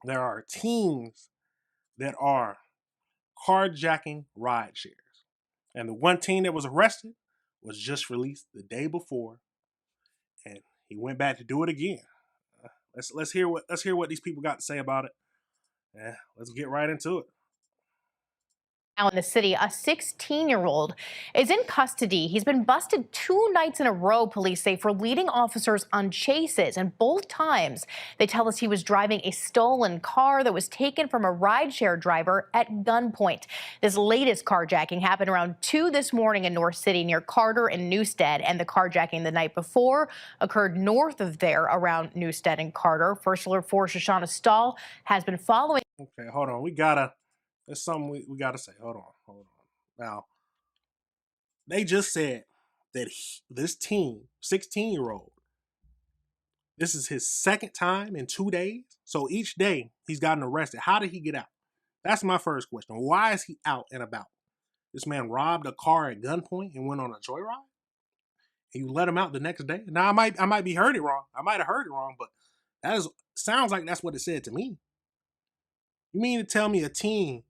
there are teams that are carjacking ride shares. And the one team that was arrested was just released the day before, and he went back to do it again. Let's hear what these people got to say about it. Yeah, let's get right into it. Now in the city, a 16-year-old is in custody. He's been busted 2 nights in a row, police say, for leading officers on chases. And both times, they tell us he was driving a stolen car that was taken from a rideshare driver at gunpoint. This latest carjacking happened around 2 this morning in North City near Carter and Newstead. And the carjacking the night before occurred north of there around Newstead and Carter. First Alert 4 Shoshana Stahl has been following. Okay, hold on. There's something we gotta say. Hold on. Now, they just said that this team, 16-year-old, this is his second time in 2 days. So each day he's gotten arrested. How did he get out? That's my first question. Why is he out and about? This man robbed a car at gunpoint and went on a joyride. And you let him out the next day. Now I might be heard it wrong. I might have heard it wrong, but sounds like that's what it said to me. You mean to tell me a teen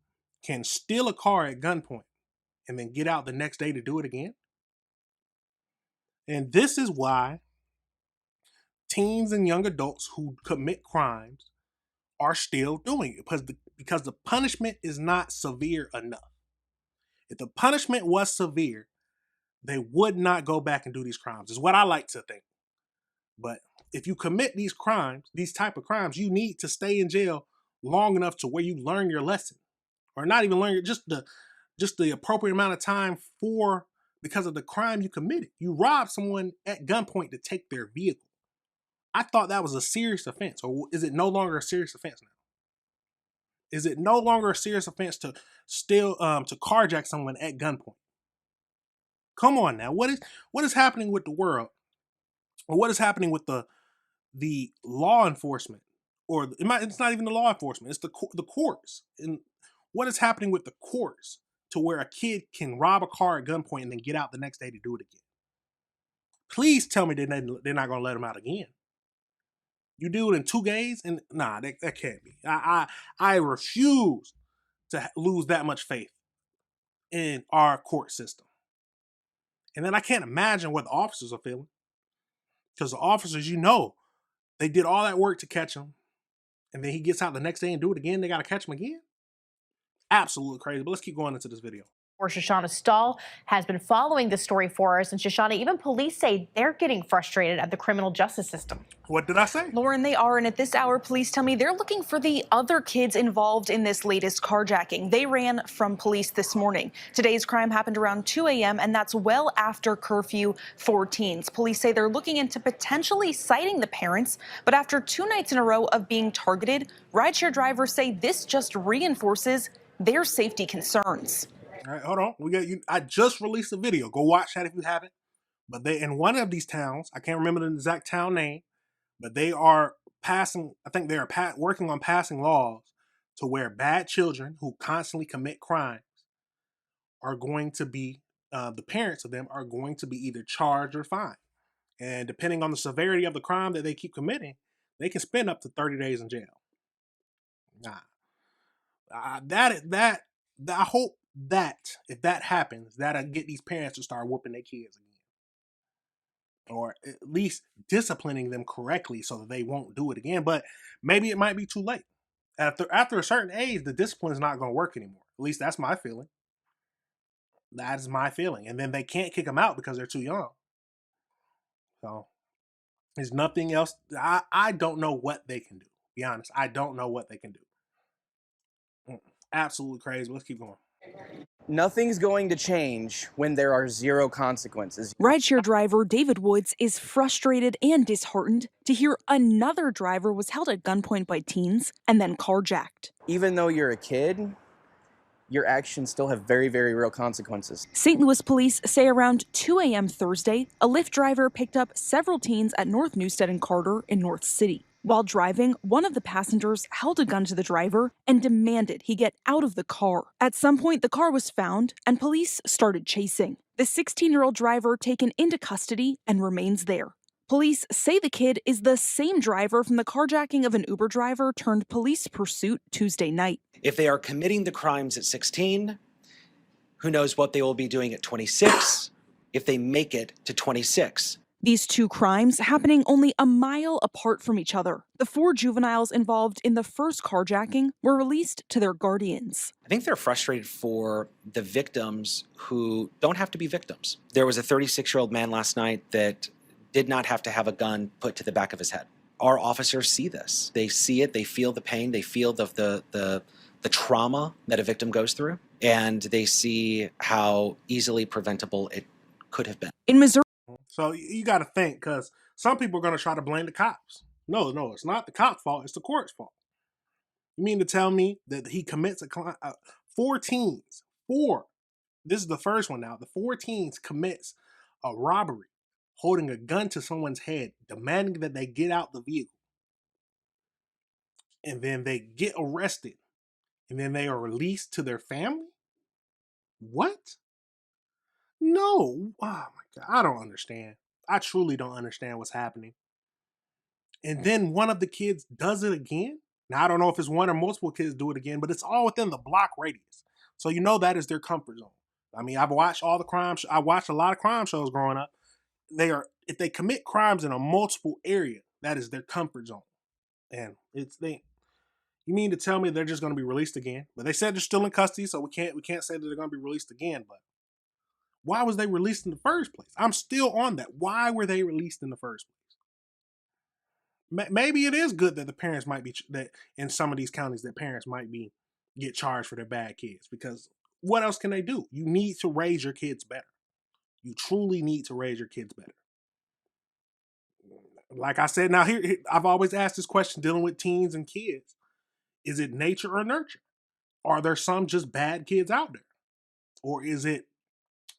can steal a car at gunpoint and then get out the next day to do it again? And this is why teens and young adults who commit crimes are still doing it, because the punishment is not severe enough. If the punishment was severe, they would not go back and do these crimes, is what I like to think. But if you commit these crimes, these type of crimes, you need to stay in jail long enough to where you learn your lesson. Or not even learn, just the appropriate amount of time because of the crime you committed. You robbed someone at gunpoint to take their vehicle. I thought that was a serious offense. Or is it no longer a serious offense now? Is it no longer a serious offense to to carjack someone at gunpoint? Come on now. What is happening with the world? Or what is happening with the law enforcement? Or it's not even the law enforcement, it's the courts. And what is happening with the courts to where a kid can rob a car at gunpoint and then get out the next day to do it again? Please tell me they're not going to let him out again. You do it in 2 days, and nah, that can't be. I refuse to lose that much faith in our court system. And then I can't imagine what the officers are feeling, because the officers, they did all that work to catch him, and then he gets out the next day and do it again. They got to catch him again. Absolutely crazy. But let's keep going into this video. Or Shoshana Stahl has been following this story for us. And Shoshana, even police say they're getting frustrated at the criminal justice system. What did I say? Lauren, they are. And at this hour, police tell me they're looking for the other kids involved in this latest carjacking. They ran from police this morning. Today's crime happened around 2 a.m. and that's well after curfew for teens. Police say they're looking into potentially citing the parents. But after 2 nights in a row of being targeted, rideshare drivers say this just reinforces their safety concerns. All right, hold on. I just released a video. Go watch that if you haven't. But they, in one of these towns, I can't remember the exact town name, but they are passing, I think they are working on passing laws to where bad children who constantly commit crimes are going to be, the parents of them are going to be either charged or fined. And depending on the severity of the crime that they keep committing, they can spend up to 30 days in jail. Nah. I hope that if that happens, that'll get these parents to start whooping their kids again, or at least disciplining them correctly so that they won't do it again. But maybe it might be too late. After a certain age, the discipline is not going to work anymore. At least that's my feeling. That is my feeling. And then they can't kick them out because they're too young. So there's nothing else. I don't know what they can do. Be honest, I don't know what they can do. Absolutely crazy. Let's keep going. Nothing's going to change when there are zero consequences. Rideshare driver David Woods is frustrated and disheartened to hear another driver was held at gunpoint by teens and then carjacked. Even though you're a kid, your actions still have very, very real consequences. St. Louis police say around 2 a.m. Thursday, a Lyft driver picked up several teens at North Newstead and Carter in North City. While driving, one of the passengers held a gun to the driver and demanded he get out of the car. At some point, the car was found and police started chasing. The 16-year-old driver taken into custody and remains there. Police say the kid is the same driver from the carjacking of an Uber driver turned police pursuit Tuesday night. If they are committing the crimes at 16, who knows what they will be doing at 26 if they make it to 26. These two crimes happening only a mile apart from each other. The 4 juveniles involved in the first carjacking were released to their guardians. I think they're frustrated for the victims who don't have to be victims. There was a 36-year-old man last night that did not have to have a gun put to the back of his head. Our officers see this. They see it, they feel the pain, they feel the trauma that a victim goes through, and they see how easily preventable it could have been. In Missouri, So you got to think, because some people are going to try to blame the cops. No, it's not the cops' fault. It's the court's fault. You mean to tell me that he commits 4 teens, 4, this is the first one now, the 4 teens commits a robbery, holding a gun to someone's head, demanding that they get out the vehicle. And then they get arrested. And then they are released to their family? What? No. Oh my God. I don't understand. I truly don't understand what's happening. And then one of the kids does it again. Now, I don't know if it's one or multiple kids do it again, but it's all within the block radius. So you know that is their comfort zone. I mean, I've watched all the crimes. I watched a lot of crime shows growing up. If they commit crimes in a multiple area, that is their comfort zone. And you mean to tell me they're just going to be released again? But they said they're still in custody, so we can't say that they're going to be released again. But why was they released in the first place? I'm still on that. Why were they released in the first place? Maybe it is good that the parents might be that in some of these counties that parents might be get charged for their bad kids, because what else can they do? You need to raise your kids better. You truly need to raise your kids better. Like I said, now here I've always asked this question dealing with teens and kids. Is it nature or nurture? Are there some just bad kids out there? Or is it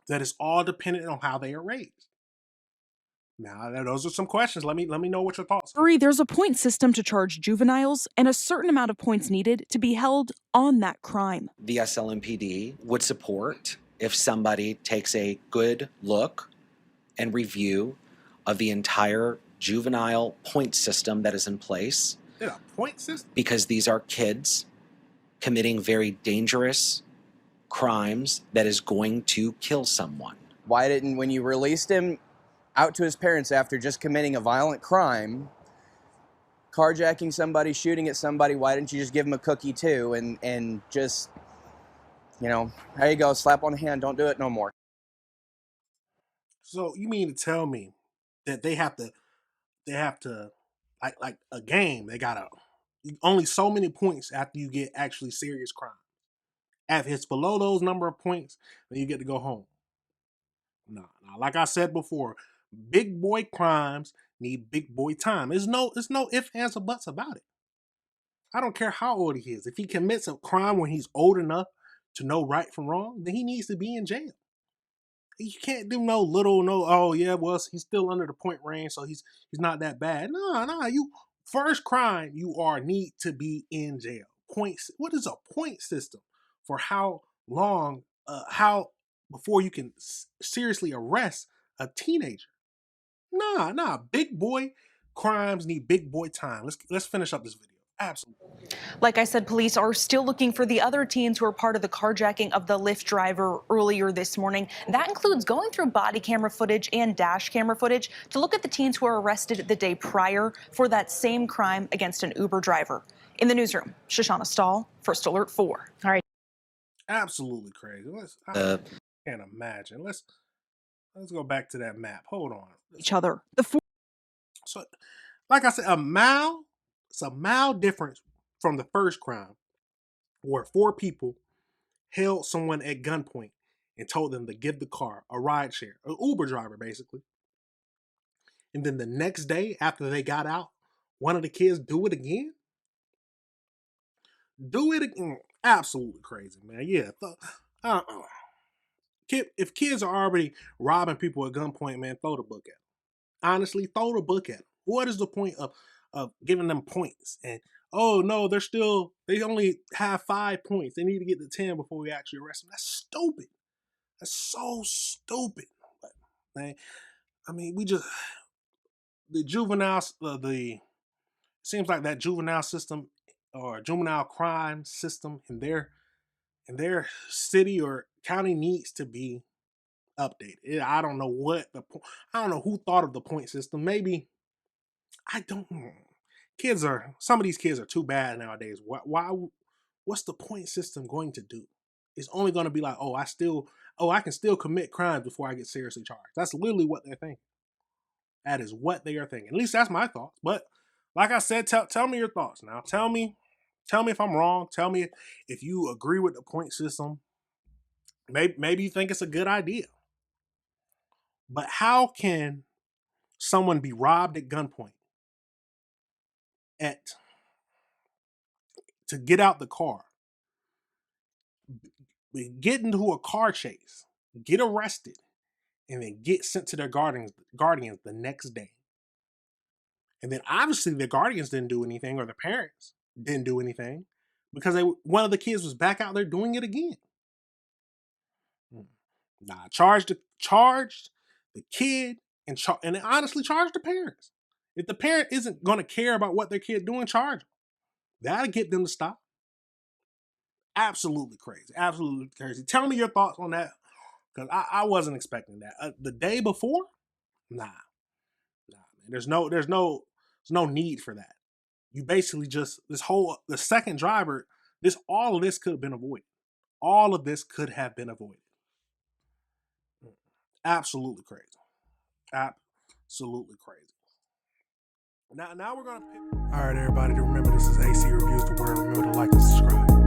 that it's all dependent on how they are raised? Now, those are some questions. Let me know what your thoughts are. there's a point system to charge juveniles and a certain amount of points needed to be held on that crime. The SLMPD would support if somebody takes a good look and review of the entire juvenile point system that is in place. Yeah, point system? Because these are kids committing very dangerous crimes that is going to kill someone. Why didn't, when you released him out to his parents after just committing a violent crime, carjacking somebody, shooting at somebody, why didn't you just give him a cookie too and just, there you go, slap on the hand, don't do it no more. So you mean to tell me that they have to like a game, they gotta only so many points after you get actually serious crime. If it's below those number of points, then you get to go home. No, like I said before, big boy crimes need big boy time. There's no ifs, ands, or buts about it. I don't care how old he is. If he commits a crime when he's old enough to know right from wrong, then he needs to be in jail. You can't do oh yeah, well, he's still under the point range, so he's not that bad. No, you first crime, you need to be in jail. Points. What is a point system for how long? How before you can seriously arrest a teenager? Nah. Big boy crimes need big boy time. Let's finish up this video. Absolutely. Like I said, police are still looking for the other teens who were part of the carjacking of the Lyft driver earlier this morning. That includes going through body camera footage and dash camera footage to look at the teens who were arrested the day prior for that same crime against an Uber driver. In the newsroom, Shoshana Stahl, First Alert 4. All right. Absolutely crazy. I can't imagine. Let's go back to that map. Hold on. Each other. So, like I said, it's a mile difference from the first crime where 4 people held someone at gunpoint and told them to give the car a ride share, an Uber driver basically. And then the next day after they got out, one of the kids do it again? Do it again. Absolutely crazy, man. Yeah. If kids are already robbing people at gunpoint, man, throw the book at them. Honestly, throw the book at them. What is the point of giving them points? And oh no, they only have 5 points. They need to get to 10 before we actually arrest them. That's stupid. That's so stupid. But, man, I mean, the juvenile, the seems like that juvenile system or juvenile crime system in their city or county needs to be updated. I don't know I don't know who thought of the point system. Maybe I don't know. Some of these kids are too bad nowadays. Why what's the point system going to do? It's only going to be like, I can still commit crimes before I get seriously charged. That's literally what they're thinking. That is what they are thinking. At least that's my thoughts. But like I said, tell me your thoughts now. Tell me if I'm wrong. Tell me if you agree with the point system. Maybe you think it's a good idea. But how can someone be robbed at gunpoint to get out the car, get into a car chase, get arrested, and then get sent to their guardians the next day? And then obviously the guardians didn't do anything, or the parents didn't do anything, because one of the kids was back out there doing it again. Nah, charged the kid and honestly charge the parents. If the parent isn't going to care about what their kid doing, charge them. That'll get them to stop. Absolutely crazy. Absolutely crazy. Tell me your thoughts on that, because I wasn't expecting that. The day before, nah, man. There's no need for that. You basically just the second driver. All of this could have been avoided. All of this could have been avoided. Absolutely crazy. Absolutely crazy. Now we're gonna. All right, everybody. Remember, this is AC Reviews the Word. Remember to like and subscribe.